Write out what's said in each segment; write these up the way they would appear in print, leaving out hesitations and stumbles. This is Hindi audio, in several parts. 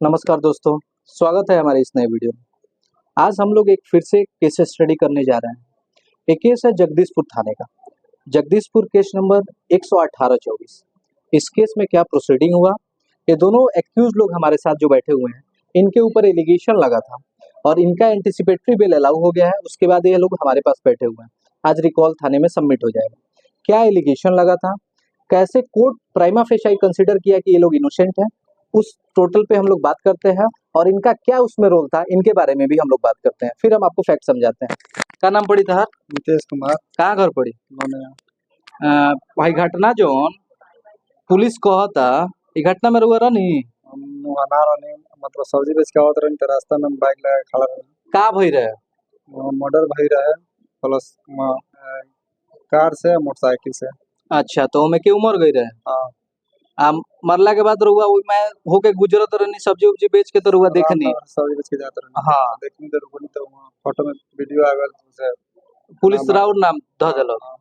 नमस्कार दोस्तों, स्वागत है हमारे इस नए वीडियो में। आज हम लोग एक फिर से केस स्टडी करने जा रहे हैं। एक केस है जगदीशपुर थाने का। Jagdishpur case number 118-24। इस केस में क्या प्रोसीडिंग हुआ, ये दोनों एक्यूज लोग हमारे साथ जो बैठे हुए हैं, इनके ऊपर एलिगेशन लगा था और इनका एंटिसिपेटरी बेल अलाउ हो गया है। उसके बाद ये लोग हमारे पास बैठे हुए हैं। आज रिकॉल थाने में सबमिट हो जाएगा। क्या एलिगेशन लगा था, कैसे कोर्ट प्राइमा फेसाई कंसिडर किया कि ये लोग इनोसेंट हैं, उस टोटल पे हम लोग बात करते हैं और इनका क्या उसमें रोल था, इनके बारे में भी हम लोग बात करते हैं। फिर हम आपको फैक्ट समझाते हैं। क्या नाम पड़ी था? नितेश कुमार। कहाँ घर पड़ी? मने भाई घटना जोन पुलिस कहता ई घटना में रुआ रही हम अना रहनी मतलब सब्जी बेच के आवत रहनी तो रास्ता में बाइक लगा के खड़ा रहनी। का भई रहे? मर्डर भई रहे प्लस कार से मोटरसाइकिल से। अच्छा, तो हमें के उमर गई रहे? हाँ, आ मरला के बाद रुआ मैं होके गुजरत रहनी सब्जी उब्जी बेच के, तो रुआ देखनी? सब्जी बेच के जाते रहनी। हाँ, देखनी तो रुकनी तो वहाँ फोटो में वीडियो आ गया उसे पुलिस नाम राउर नाम ध देलक। हाँ,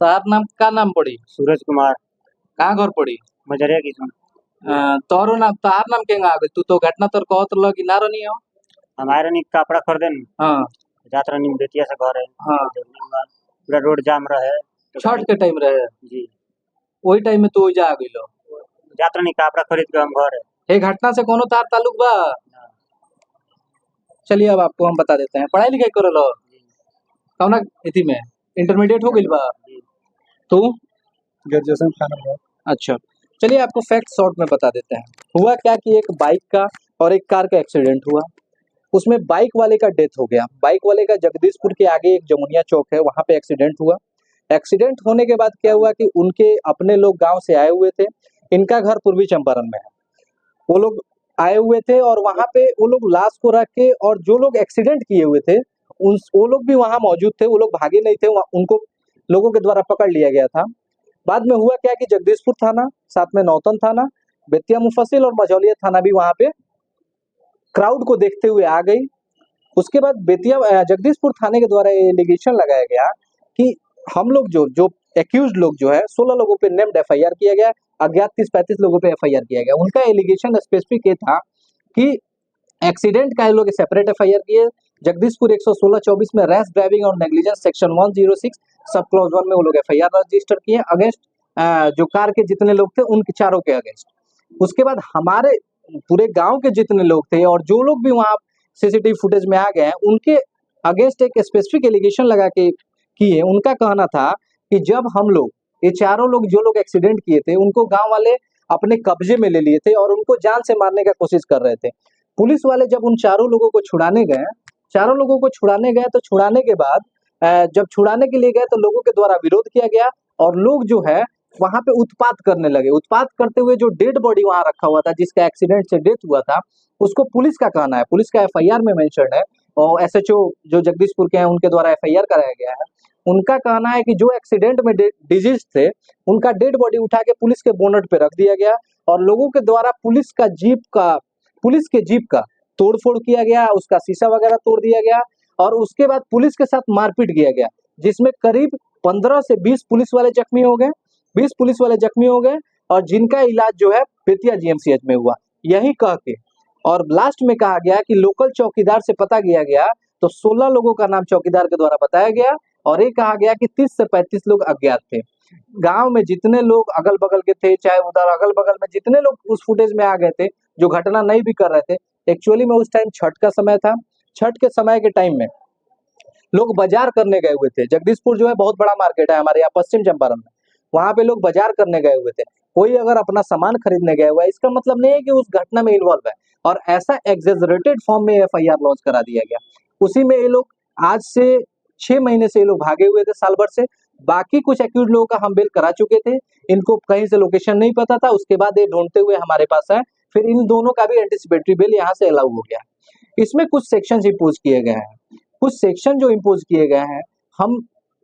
तार नाम का नाम पड़ी? सूरज कुमार। कहाँ घर पड़ी? मजरिया की सुन। तोरो नाम तार नाम केंगा आगे? तू तो घटना तोर कहत रह कि ना रहनी हो। हमारे नहीं कपड़ा खरीदे न हाँ जात रहनी बेटिया से घर है। हाँ, पूरा रोड जाम रहे छठ के टाइम रहे, जी। वही टाइम में तू जा गइलो। जात रहनी कपड़ा खरीद के हम घर है। ये घटना से कोनो तार ताल्लुक बा? चलिए अब आपको हम बता देते हैं। पढ़ाई लिखाई करल हो? कौना इति में इंटरमीडिएट हो गइल बा? तू? ग्रेजुएशन फाइनल हुआ। अच्छा, चलिए आपको फैक्ट शॉर्ट में बता देते हैं। हुआ क्या कि एक बाइक का और एक कार का एक्सीडेंट हुआ। उसमें बाइक वाले का डेथ हो गया। बाइक वाले का जगदीशपुर के आगे एक जमुनिया चौक है, वहां पे एक्सीडेंट हुआ। एक्सीडेंट होने के बाद क्या हुआ कि उनके अपने लोग गांव से आए हुए थे। इनका घर पूर्वी चंपारण में है। वो लोग आए हुए थे और वहां पे वो लोग लाश को रख के, और जो लोग एक्सीडेंट किए हुए थे उन वो लोग भी वहां मौजूद थे। वो लोग भागे नहीं थे, उनको लोगों के द्वारा पकड़ लिया गया था। बाद में हुआ क्या कि जगदीशपुर थाना, साथ में नौतन थाना, बेतिया मुफस्सिल और मझौलिया थाना भी वहां पे क्राउड को देखते हुए आ गई। उसके बाद जगदीशपुर थाने के द्वारा ये एलिगेशन लगाया गया कि हम लोग जो जो एक्यूज लोग जो है 16 लोगों पे नेम्ड एफआईआर किया गया, अज्ञात 30-35 लोगों पे एफआईआर किया गया। उनका एलिगेशन स्पेसिफिक ये था कि एक्सीडेंट का लोग सेपरेट एफआईआर किए। जगदीशपुर 116-24 में रैश ड्राइविंग और नेग्लिजेंस सेक्शन 106 सब क्लॉज 1 में वो लोग एफआईआर रजिस्टर किए अगेंस्ट जो कार के जितने लोग थे उनके चारों के अगेंस्ट। उसके बाद हमारे पूरे गांव के जितने लोग थे और जो लोग भी वहां सीसीटीवी फुटेज में आ गए हैं, उनके अगेंस्ट एक स्पेसिफिक एलिगेशन लगा के किए। उनका कहना था कि जब हम लोग ये चारों लोग जो लोग एक्सीडेंट किए थे उनको गांव वाले अपने कब्जे में ले लिए थे और उनको जान से मारने का कोशिश कर रहे थे। पुलिस वाले जब उन चारों लोगों को छुड़ाने गए, तो छुड़ाने के बाद जब छुड़ाने के लिए गए तो लोगों के द्वारा विरोध किया गया और लोग जो है वहां पे उत्पात करने लगे। उत्पात करते हुए जो डेड बॉडी वहां रखा हुआ था जिसका एक्सीडेंट से डेथ हुआ था, उसको पुलिस का कहना है, पुलिस का एफआईआर में मेंशन है और एसएचओ जो जगदीशपुर के हैं उनके द्वारा एफआईआर कराया गया है। उनका कहना है कि जो एक्सीडेंट में डिजीज थे उनका डेड बॉडी उठा के पुलिस के बोनट पे रख दिया गया और लोगों के द्वारा पुलिस के जीप का तोड़फोड़ किया गया, उसका शीशा वगैरह तोड़ दिया गया और उसके बाद पुलिस के साथ मारपीट किया गया, जिसमें करीब 15 से 20 पुलिस वाले जख्मी हो गए। 20 पुलिस वाले जख्मी हो गए और जिनका इलाज जो है बेतिया जीएमसीएच में हुआ। यही कह के और लास्ट में कहा गया कि लोकल चौकीदार से पता किया गया तो 16 लोगों का नाम चौकीदार के द्वारा बताया गया और ये कहा गया कि 30 से 35 लोग अज्ञात थे। गांव में जितने लोग अगल बगल के थे, चाहे उधर अगल बगल में जितने लोग उस फुटेज में आ गए थे, जो घटना नहीं भी कर रहे थे, एक्चुअली में उस टाइम छठ का समय था। छठ के समय के टाइम में लोग बाजार करने गए हुए थे। जगदीशपुर जो है बहुत बड़ा मार्केट है हमारे यहाँ पश्चिम चंपारण में, वहां पे लोग बाजार करने गए हुए थे। कोई अगर अपना सामान खरीदने गया हुआ है, इसका मतलब नहीं है कि उस घटना में इन्वॉल्व है और ऐसा एग्जेजरेटेड फॉर्म में एफआईआर लॉन्च करा दिया गया। उसी में ये लोग आज से 6 महीने से ये लोग भागे हुए थे, साल भर से। बाकी कुछ एक्यूज लोगों का हम बेल करा चुके थे, इनको कहीं से लोकेशन नहीं पता था, उसके बाद ये ढूंढते हुए हमारे पास आए। फिर इन दोनों का भी एंटिसिपेटरी बेल यहाँ से अलाउ हो गया। इसमें कुछ सेक्शन इम्पोज किए गए हैं। कुछ सेक्शन जो इम्पोज किए गए हैं, हम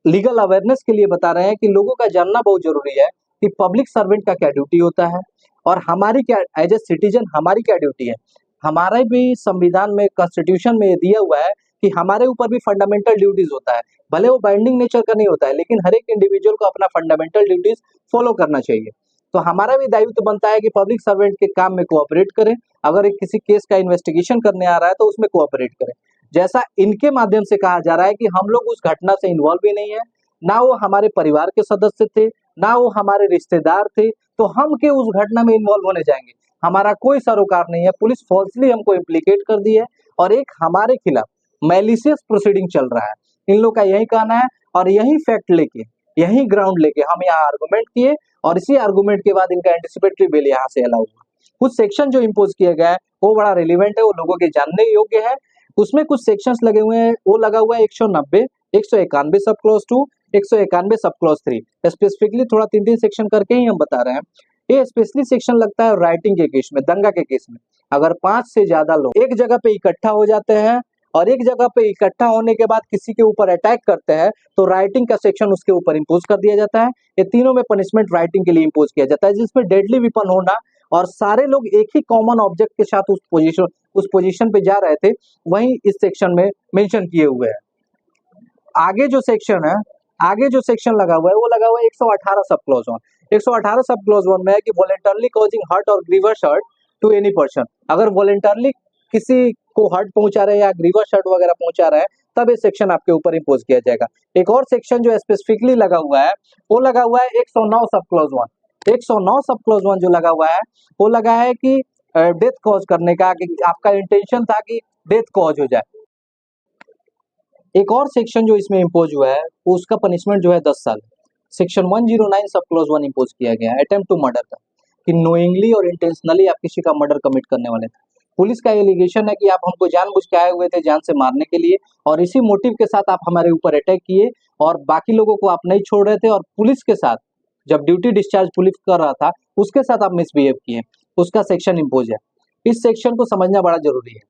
लीगल अवेयरनेस के लिए बता रहे हैं कि लोगों का जानना बहुत जरूरी है कि पब्लिक सर्वेंट का क्या ड्यूटी होता है और हमारी क्या एज ए सिटीजन हमारी क्या ड्यूटी है। हमारे भी संविधान में, कॉन्स्टिट्यूशन में दिया हुआ है कि हमारे ऊपर भी फंडामेंटल ड्यूटीज होता है। भले वो बाइंडिंग नेचर का नहीं होता है, लेकिन हर एक इंडिविजुअल को अपना फंडामेंटल ड्यूटीज फॉलो करना चाहिए। तो हमारा भी दायित्व बनता है कि पब्लिक सर्वेंट के काम में कोऑपरेट करें। अगर एक किसी केस का इन्वेस्टिगेशन करने आ रहा है तो उसमें कोऑपरेट करें। जैसा इनके माध्यम से कहा जा रहा है कि हम लोग उस घटना से इन्वॉल्व ही नहीं है, ना वो हमारे परिवार के सदस्य थे, ना वो हमारे रिश्तेदार थे, तो हम के उस घटना में इन्वॉल्व होने जाएंगे। हमारा कोई सरोकार नहीं है। पुलिस फॉल्सली हमको इम्प्लीकेट कर दी है और एक हमारे खिलाफ मैलिशियस प्रोसीडिंग चल रहा है। इन लोग का यही कहना है और यही फैक्ट लेके, यही ग्राउंड लेके हम यहाँ आर्गूमेंट किए और इसी आर्गूमेंट के बाद इनका एंटिसिपेटरी बेल यहाँ से अलाउ हुआ। कुछ सेक्शन जो इम्पोज किया गया है वो बड़ा रिलेवेंट है, वो लोगों के जानने योग्य है। उसमें कुछ सेक्शंस लगे हुए हैं, वो लगा हुआ है 190, 191 sub clause 2, 191 sub clause 3। Specifically थोड़ा 3-3 सेक्शन करके ही हम बता रहे हैं। ये स्पेशली सेक्शन लगता है राइटिंग के केस में, दंगा के केस में। अगर 5 से ज्यादा लोग एक जगह पे इकट्ठा हो जाते हैं और एक जगह पे इकट्ठा होने के बाद किसी के ऊपर अटैक करते हैं तो राइटिंग का सेक्शन उसके ऊपर इम्पोज कर दिया जाता है। ये तीनों में पनिशमेंट राइटिंग के लिए इम्पोज किया जाता है, जिसमें डेडली वेपन होना और सारे लोग एक ही कॉमन ऑब्जेक्ट के साथ उस पोजीशन पे जा रहे थे, वही इस सेक्शन में मेंशन किए हुए हैं। आगे जो सेक्शन लगा हुआ है वो लगा हुआ है 118 सब क्लॉज 1। 118 सब क्लॉज 1 में है कि वॉलंटरली कॉजिंग हर्ट और grievous hurt to any person. अगर वॉलंटरली किसी को हर्ट पहुंचा रहे हैं या ग्रीवस हर्ट वगैरह पहुंचा रहा है तब ये सेक्शन आपके ऊपर इम्पोज किया जाएगा। एक और सेक्शन जो स्पेसिफिकली लगा हुआ है वो लगा हुआ है 109 सब क्लॉज 1। 109 सब क्लॉज 1 जो लगा हुआ है वो लगा है कि डेथ कॉज करने का, कि आपका इंटेंशन था कि डेथ कॉज हो जाए। एक और सेक्शन जो इसमें इम्पोज हुआ है उसका पनिशमेंट जो है 10 साल। सेक्शन 109 सब क्लॉज 1 इम्पोज किया गया है अटेम्प्ट टू मर्डर का, कि नोइंगली और इंटेंशनली आप किसी का मर्डर कमिट करने वाले थे। पुलिस का एलिगेशन है कि आप हमको जानबूझ के आए हुए थे जान से मारने के लिए और इसी मोटिव के साथ आप हमारे ऊपर अटैक किए और बाकी लोगों को आप नहीं छोड़ रहे थे और पुलिस के साथ जब ड्यूटी डिस्चार्ज पुलिस कर रहा था उसके साथ आप मिसबिहेव किए, उसका सेक्शन इम्पोज है। इस सेक्शन को समझना बड़ा जरूरी है।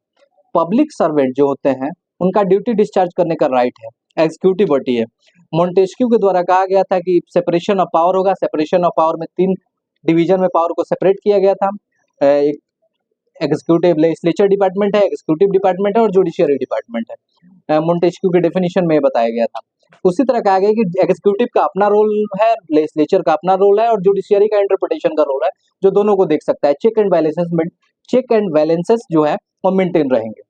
पब्लिक सर्वेंट जो होते हैं उनका ड्यूटी डिस्चार्ज करने का राइट है, एग्जीक्यूटिव बॉडी है। मोंटेस्क्यू के द्वारा कहा गया था कि सेपरेशन ऑफ पावर होगा। सेपरेशन ऑफ पावर में 3 डिवीजन में पावर को सेपरेट किया गया था। एक एग्जीक्यूटिव लेजिस्लेचर डिपार्टमेंट है, एग्जीक्यूटिव डिपार्टमेंट है और जुडिशियरी डिपार्टमेंट है। मोंटेस्क्यू के डेफिनेशन में बताया गया था। उसी तरह कहा गया कि एग्जीक्यूटिव का अपना रोल है, लेजिस्लेचर का अपना रोल है और जुडिशियरी का इंटरप्रिटेशन का रोल है, जो दोनों को देख सकता है। चेक एंड बैलेंसेस जो है वो मेंटेन रहेंगे।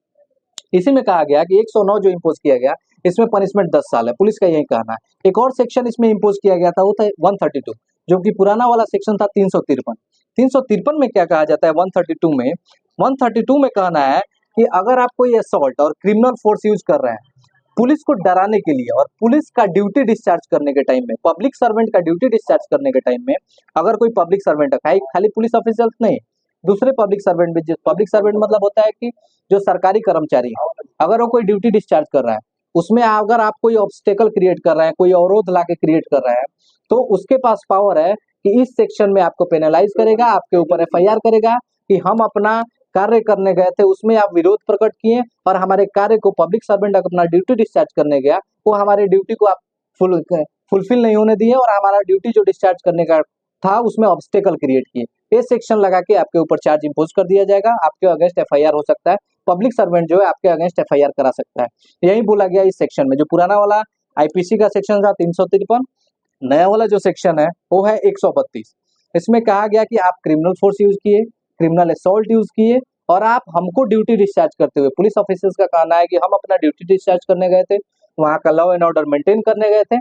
इसी में कहा गया कि 109 जो इम्पोज किया गया इसमें पनिशमेंट 10 साल है, पुलिस का यही कहना है। एक और सेक्शन इसमें इम्पोज किया गया था वो था 132, जो कि पुराना वाला सेक्शन था 353। 353 में क्या कहा जाता है 132 में? 132 में कहना है कि अगर आप कोई असॉल्ट और क्रिमिनल फोर्स यूज कर रहे हैं पुलिस को डराने के लिए और पुलिस का ड्यूटी डिस्चार्ज करने के टाइम में, पब्लिक सर्वेंट का ड्यूटी डिस्चार्ज करने के टाइम में अगर कोई पब्लिक सर्वेंट है, खाली पुलिस ऑफिसर्स नहीं, दूसरे पब्लिक सर्वेंट भी, पब्लिक सर्वेंट मतलब होता है कि जो सरकारी कर्मचारी है, अगर वो कोई ड्यूटी डिस्चार्ज कर रहा है उसमें अगर आप कोई ऑब्स्टेकल क्रिएट कर रहे हैं, कोई अवरोध लाके क्रिएट कर रहे हैं, तो उसके पास पावर है कि इस सेक्शन में आपको पेनलाइज करेगा, आपके ऊपर एफआईआर करेगा कि हम अपना कार्य करने गए थे उसमें आप विरोध प्रकट किए और हमारे कार्य को, पब्लिक सर्वेंट अपना ड्यूटी डिस्चार्ज करने गया वो हमारे ड्यूटी को आप फुलफिल नहीं होने दिए और हमारा ड्यूटी जो डिस्चार्ज करने का था उसमें ऑब्स्टेकल क्रिएट किए। ये सेक्शन लगा के आपके ऊपर चार्ज इम्पोज कर दिया जाएगा, आपके अगेंस्ट एफआईआर हो सकता है। पब्लिक सर्वेंट जो है आपके अगेंस्ट एफआईआर करा सकता है। यही बोला गया इस सेक्शन में। जो पुराना वाला आईपीसी का सेक्शन था 353, नया वाला जो सेक्शन है वो है 132। इसमें कहा गया कि आप क्रिमिनल फोर्स यूज किए, क्रिमिनल असॉल्ट यूज किए और आप हमको ड्यूटी डिस्चार्ज करते हुए, पुलिस ऑफिसर्स का कहना है कि हम अपना ड्यूटी डिस्चार्ज करने गए थे, वहां का लॉ एंड ऑर्डर मेंटेन करने गए थे,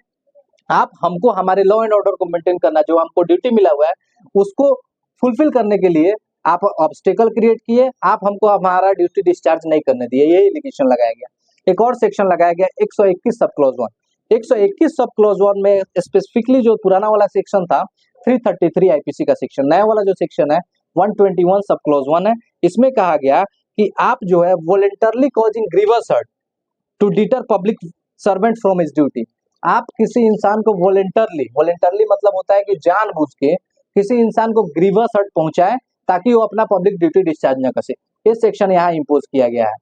आप हमको हमारे लॉ एंड ऑर्डर को मेंटेन करना, जो हमको ड्यूटी मिला हुआ है उसको फुलफिल करने के लिए आप ऑब्स्टेकल क्रिएट किए, आप हमको हमारा ड्यूटी डिस्चार्ज नहीं करने दिए, ये एलिगेशन लगाया गया। एक और सेक्शन लगाया गया 121 सब क्लॉज 1। 121 सब क्लॉज 1 में स्पेसिफिकली जो पुराना वाला सेक्शन था 333 आईपीसी का सेक्शन, नया वाला जो सेक्शन है 121 सब क्लॉज 1 है। इसमें कहा गया कि आप जो है voluntarily causing grievous hurt to deter public servant from his duty, आप किसी इंसान को वॉलंटरली मतलब होता है कि जानबूझ के किसी इंसान को ग्रीवस हर्ट पहुंचाए ताकि वो अपना पब्लिक ड्यूटी डिस्चार्ज न कर सके। ये सेक्शन यहाँ इम्पोज किया गया है।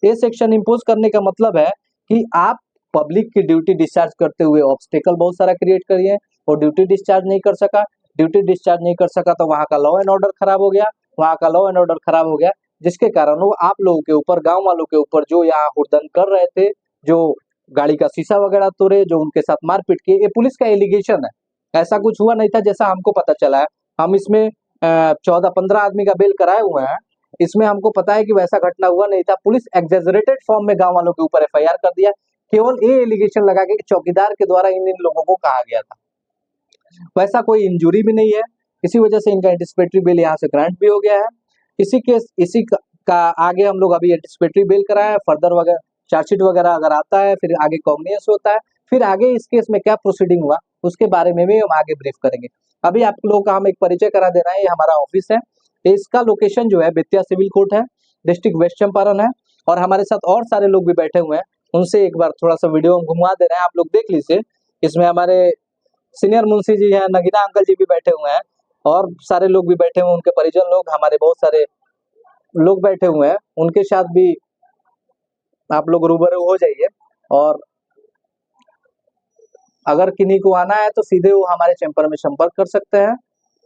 ये सेक्शन इम्पोज करने का मतलब है कि आप पब्लिक की ड्यूटी डिस्चार्ज करते हुए ऑब्स्टेकल बहुत सारा क्रिएट करिए, वो ड्यूटी डिस्चार्ज नहीं कर सका, तो वहाँ का लॉ एंड ऑर्डर खराब हो गया, जिसके कारण वो आप लोगों के ऊपर, गाँव वालों के ऊपर जो यहाँ हुड़दंग कर रहे थे, जो गाड़ी का शीशा वगैरह तोड़े, जो उनके साथ मारपीट किए, ये पुलिस का एलिगेशन है। ऐसा कुछ हुआ नहीं था जैसा हमको पता चला है। हम इसमें 14-15 आदमी का बेल कराए हुए हैं। इसमें हमको पता है कि वैसा घटना हुआ नहीं था। पुलिस एग्जेजरेटेड फॉर्म में गांव वालों के ऊपर एफआईआर कर दिया, केवल ये एलिगेशन लगा के कि चौकीदार के द्वारा इन लोगों को कहा गया था। वैसा कोई इंजुरी भी नहीं है, इसी वजह से इनका एंटिसिपेटरी बेल यहाँ से ग्रांट भी हो गया है। इसी का आगे हम लोग अभी एंटिसिपेटरी बेल कराए, फर्दर वगैरह चार्जशीट वगैरह अगर आता है, फिर आगे कॉग्नियंस होता है, फिर आगे इस केस में क्या प्रोसीडिंग हुआ उसके बारे में भी हम आगे ब्रीफ करेंगे। अभी आप लोगों का हम एक परिचय करा दे रहे हैं, ये हमारा ऑफिस है। इसका लोकेशन जो है बेतिया सिविल कोर्ट है, डिस्ट्रिक्ट वेस्ट चंपारण है, और हमारे साथ और सारे लोग भी बैठे हुए हैं। उनसे एक बार थोड़ा सा वीडियो हम घुमा दे रहे हैं, आप लोग देख लीजिए। इसमें हमारे सीनियर मुंशी जी हैं, नगीना अंकल जी भी बैठे हुए हैं, और सारे लोग भी बैठे हुए हैं, उनके परिजन लोग, हमारे बहुत सारे लोग बैठे हुए हैं। उनके साथ भी आप लोग रूबरू हो जाइए, और अगर किन्हीं को आना है तो सीधे वो हमारे चैम्बर में संपर्क कर सकते हैं।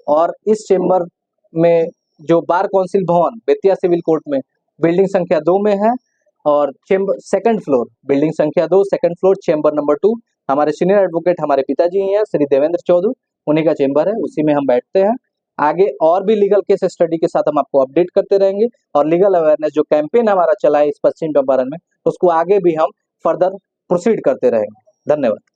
और इस चैम्बर में जो बार काउंसिल भवन बेतिया सिविल कोर्ट में बिल्डिंग संख्या 2 में है, और चैम्बर सेकंड फ्लोर, बिल्डिंग संख्या 2 सेकंड फ्लोर, चैम्बर नंबर 2, हमारे सीनियर एडवोकेट हमारे पिताजी ही हैं, श्री देवेंद्र चौधरी, उन्हीं का चैम्बर है, उसी में हम बैठते हैं। आगे और भी लीगल केस स्टडी के साथ हम आपको अपडेट करते रहेंगे, और लीगल अवेयरनेस जो कैंपेन हमारा चला है इस पश्चिम चंपारण में, उसको आगे भी हम फर्दर प्रोसीड करते रहेंगे। धन्यवाद।